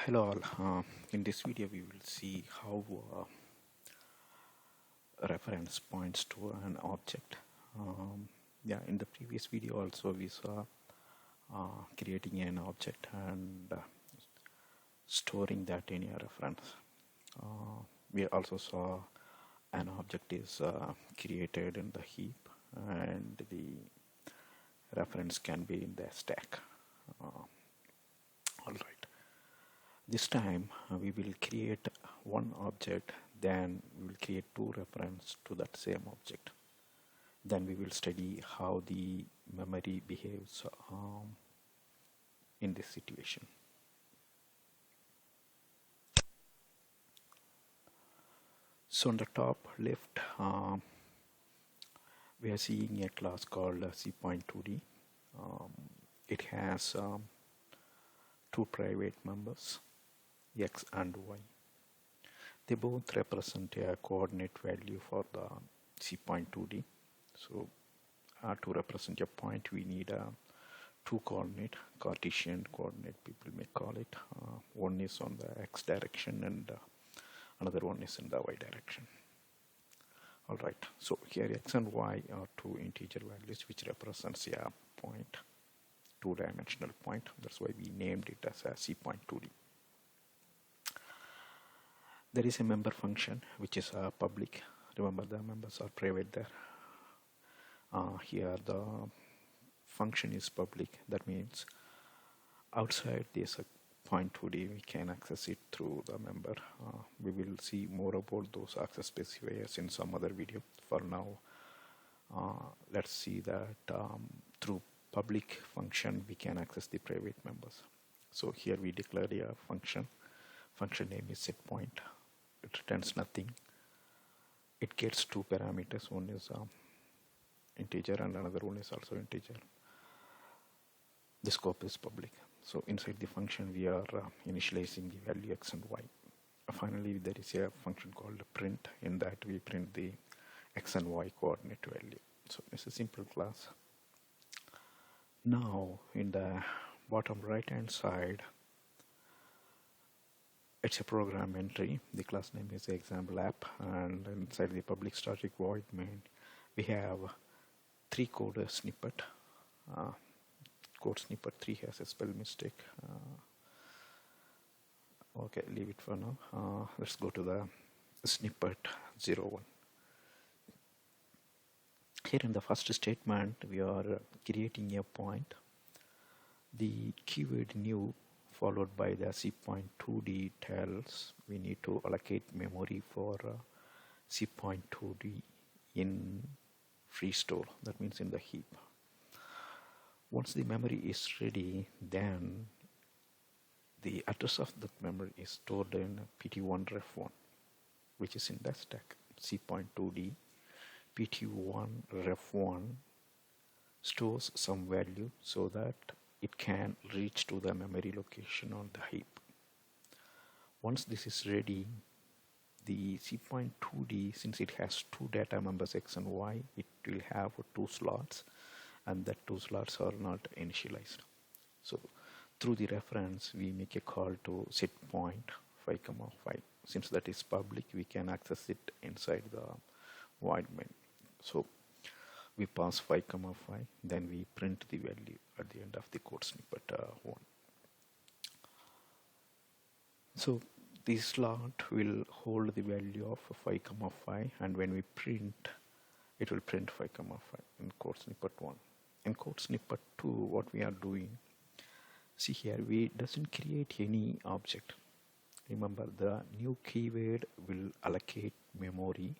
Hello all. In this video we will see how a reference points to an object. Yeah, in the previous video also we saw creating an object and storing that in a reference. We also saw an object is created in the heap and the reference can be in the stack. All right. This time we will create one object, then we will create two reference to that same object. Then we will study how the memory behaves in this situation. So on the top left, we are seeing a class called cPoint2D. It has two private members, X and Y. They both represent a coordinate value for the cPoint2D. So to represent a point, we need two coordinate, Cartesian coordinate, people may call it. One is on the X direction and another one is in the Y direction. All right, so here X and Y are two integer values which represents a point, two-dimensional point. That's why we named it as a cPoint2D. There is a member function which is public. Remember, the members are private there. Here the function is public. That means outside this point2D we can access it through the member. We will see more about those access specifiers in some other video. For now, let's see that through public function we can access the private members. So here we declare a function. Function name is setPoint. It returns nothing. It gets two parameters. One is integer and another one is also integer. The scope is public. So inside the function we are initializing the value X and Y. Finally, there is a function called print. In that we print the X and Y coordinate value. So it's a simple class. Now in the bottom right hand side, it's a program entry. The class name is example app, and inside the public static void main we have three code snippet. Code snippet 3 has a spell mistake. Okay, leave it for now. Let's go to the snippet 01. Here in the first statement we are creating a point. The keyword new followed by the cPoint2D tells we need to allocate memory for cPoint2D in free store. That means in the heap. Once the memory is ready, then the address of that memory is stored in pt1ref1, which is in the stack. cPoint2D pt1ref1 stores some value so that it can reach to the memory location on the heap. Once this is ready, the cPoint2D, since it has two data members X and Y, it will have two slots, and that two slots are not initialized. So through the reference we make a call to setPoint 5, 5. Since that is public, we can access it inside the void main. So we pass 5, 5, then we print the value at the end of the code snippet 1. So this slot will hold the value of 5, 5, and when we print, it will print 5, 5 in code snippet 1. In code snippet 2, what we are doing, see here, we doesn't create any object. Remember, the new keyword will allocate memory.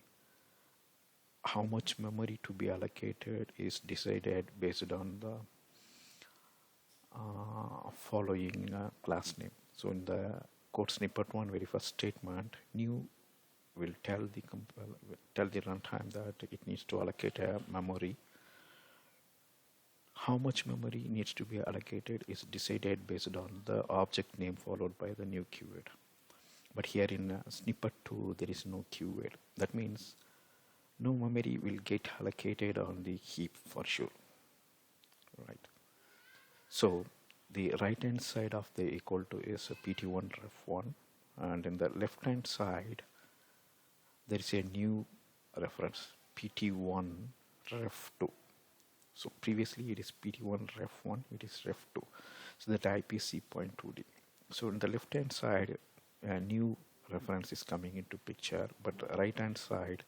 How much memory to be allocated is decided based on the following class name. So in the code snippet 1, very first statement, new will tell the runtime that it needs to allocate a memory. How much memory needs to be allocated is decided based on the object name followed by the new keyword. But here in snippet 2, there is no keyword. That means no memory will get allocated on the heap for sure. Right. So the right hand side of the equal to is a pt1 ref1, and in the left hand side there is a new reference pt1 ref2. So previously it is pt1 ref1, it is ref2, so the type is c.2d. so in the left hand side a new reference is coming into picture, but right hand side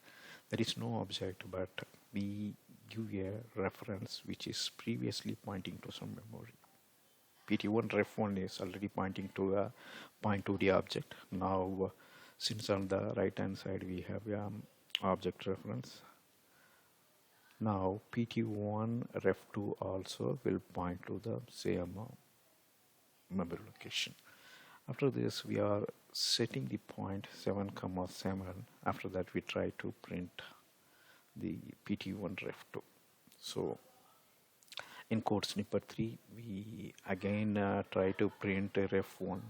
there is no object, but we give a reference which is previously pointing to some memory. pt1 ref1 is already pointing to a point2d object. Now since on the right hand side we have object reference, now pt1 ref2 also will point to the same memory location. After this we are setting the point 7 comma 7. After that we try to print the pt1 ref2. So in code snippet 3 we again try to print a ref1.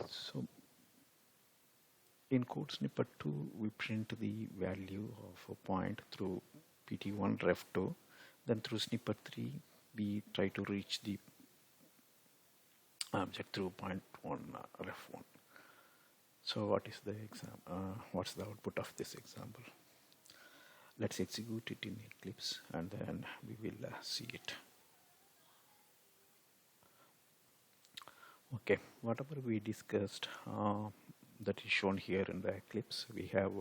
So in code snippet 2 we print the value of a point through pt1 ref2. Then through snippet 3 we try to reach the object through point 1 ref1. So what is the example? What's the output of this example? Let's execute it in Eclipse and then we will see it. Okay, whatever we discussed that is shown here in the Eclipse. We have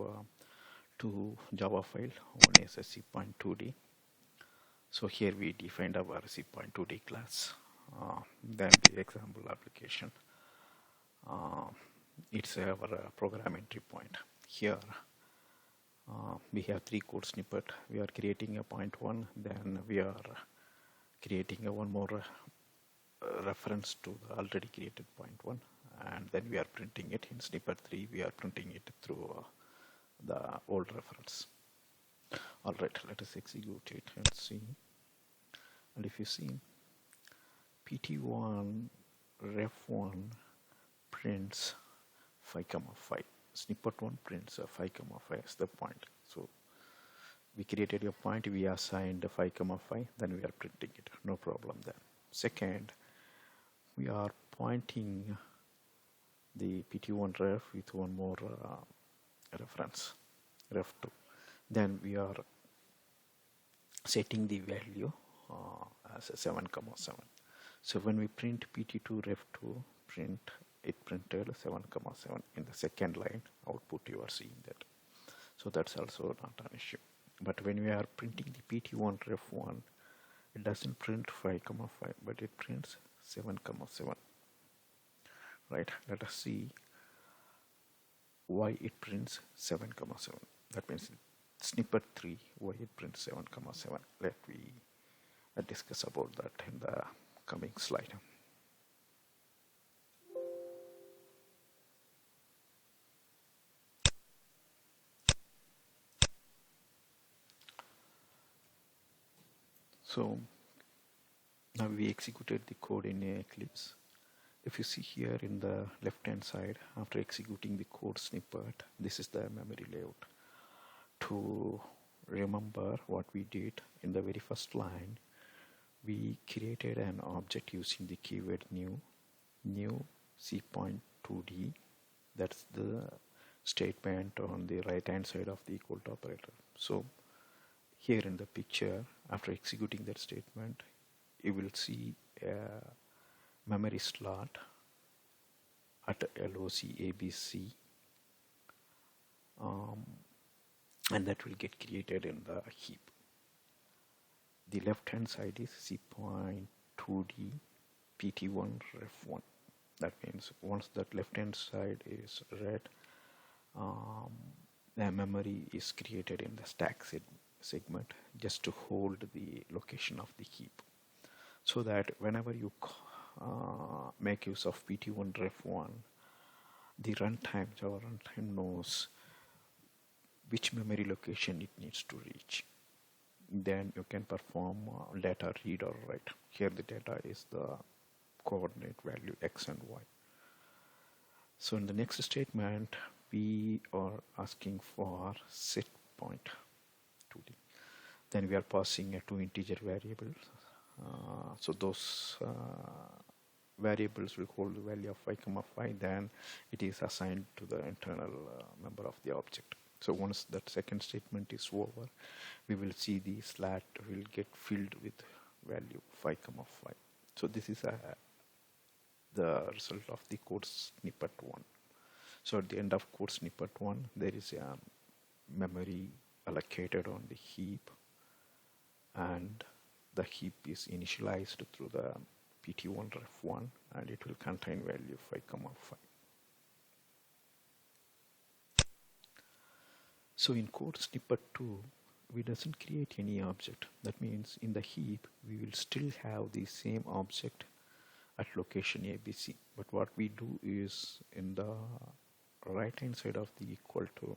two Java file. One is a c.2d. So here we defined our c.2d class. Then the example application. It's our program entry point. Here we have three code snippet. We are creating a point 1. Then we are creating a one more reference to the already created point 1, and then we are printing it in snippet 3. We are printing it through the old reference. All right, let us execute it and see. And if you see, pt1 ref1 prints 5 comma 5. Snippet 1 prints 5 comma 5 as the point. So we created a point, we assigned 5 comma 5, then we are printing it. No problem there. Second, we are pointing the pt1 ref with one more reference, ref2. Then we are setting the value as a 7 comma 7. So when we print pt2 ref2 print, it printed 7 comma 7 in the second line output. You are seeing that. So that's also not an issue. But when we are printing the pt1 ref1, it doesn't print 5 comma 5, but it prints 7 comma 7. Right, let us see why it prints 7 comma 7. That means snippet 3 why it prints 7 comma 7. Let me discuss about that in the coming slide. So now we executed the code in Eclipse. If you see here in the left hand side, after executing the code snippet, this is the memory layout. To remember what we did in the very first line, we created an object using the keyword new c.2d. That's the statement on the right hand side of the equal to operator. So here in the picture, after executing that statement, you will see a memory slot at LOCABC, and that will get created in the heap. The left hand side is c.2d pt1 ref1. That means once that left hand side is read, the memory is created in the stack segment just to hold the location of the heap, so that whenever you make use of pt1 ref1, the runtime, Java runtime knows which memory location it needs to reach. Then you can perform data read or write. Here the data is the coordinate value x and y. So in the next statement, we are asking for set point 2D. Then we are passing a two integer variables. So those variables will hold the value of 5 comma 5. Then it is assigned to the internal member of the object. So once that second statement is over, we will see the slat will get filled with value 5 comma 5. So this is the result of the code snippet 1. So at the end of code snippet 1, there is a memory allocated on the heap, and the heap is initialized through the pt1 ref1, and it will contain value 5 comma 5. So in code snippet 2, we doesn't create any object. That means in the heap, we will still have the same object at location ABC. But what we do is in the right hand side of the equal to,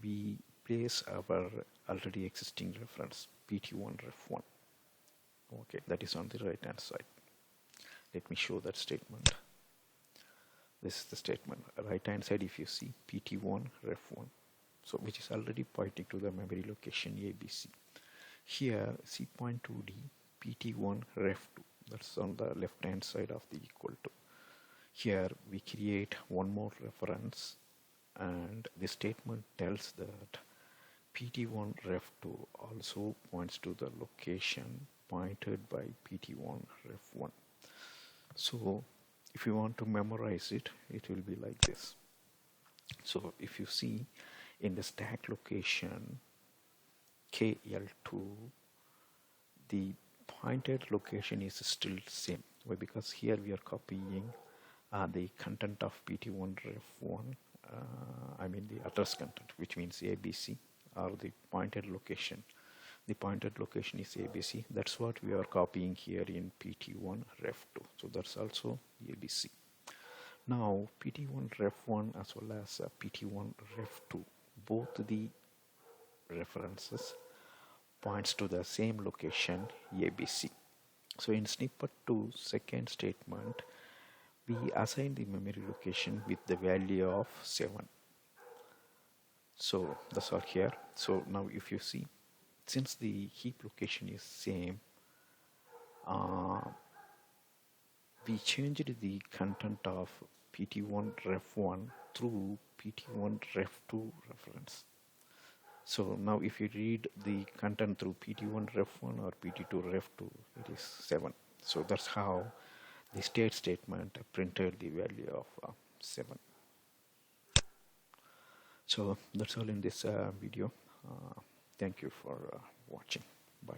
we place our already existing reference pt1 ref1. Okay, that is on the right hand side. Let me show that statement. This is the statement. Right hand side, if you see pt1 ref1, so which is already pointing to the memory location ABC. Here see point 2D pt1 ref2, that's on the left hand side of the equal to. Here we create one more reference, and the statement tells that pt1 ref2 also points to the location pointed by pt1 ref1. So if you want to memorize it, it will be like this. So if you see in the stack location KL2, the pointed location is still same. Why? Because here we are copying the content of pt1 ref1, I mean the address content, which means ABC, or the pointed location. The pointed location is ABC. That's what we are copying here in pt1 ref2. So that's also ABC. Now pt1 ref1 as well as pt1 ref2, both the references points to the same location ABC. So in snippet 2, second statement, we assign the memory location with the value of 7. So that's all here. So now if you see, since the heap location is same, we changed the content of pt1 ref1 through pt1 ref2 reference. So now if you read the content through pt1 ref1 or pt2 ref2, it is 7. So that's how the state statement printed the value of 7. So that's all in this video. Thank you for watching. Bye.